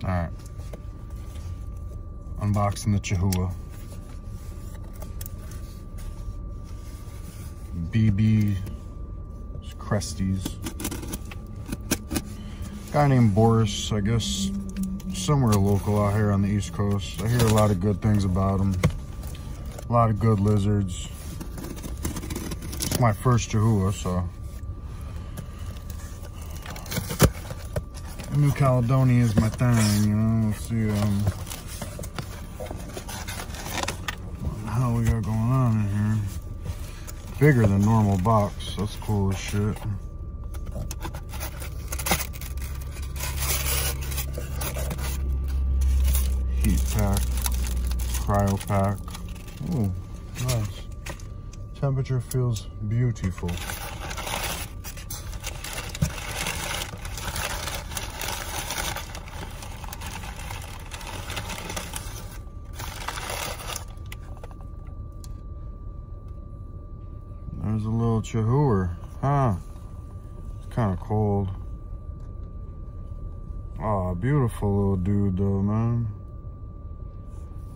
Alright. Unboxing the Chihuahua. BB Cresties. Guy named Boris, I guess somewhere local out here on the East Coast. I hear a lot of good things about him. A lot of good lizards. It's my first Chihuahua, so. New Caledonia is my thing, you know. Let's see what the hell we got going on in here. Bigger than normal box. That's cool as shit. Heat pack, cryo pack. Ooh, nice. Temperature feels beautiful. There's a little Chihuahua, huh? It's kind of cold. Oh, beautiful little dude though, man.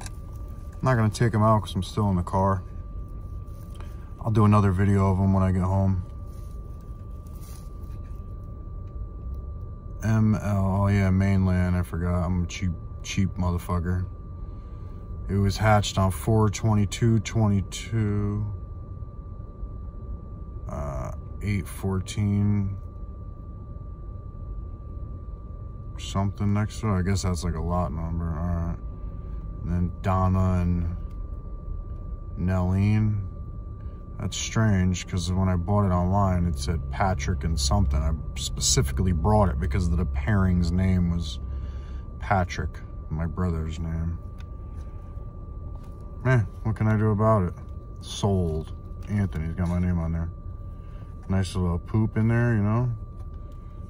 I'm not gonna take him out because I'm still in the car. I'll do another video of him when I get home. ML, oh yeah, mainland, I forgot. I'm a cheap motherfucker. It was hatched on 4/22/22. 8/14 something next to it. I guess that's like a lot number. All right. And then Donna and Nelline. That's strange because when I bought it online, it said Patrick and something. I specifically brought it because the pairing's name was Patrick, my brother's name. What can I do about it? Sold. Anthony's got my name on there. Nice little poop in there, you know?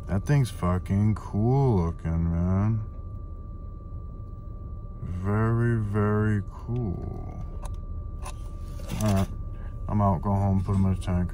That thing's fucking cool looking, man. Very, very cool. Alright. I'm out, go home, put him in the tank.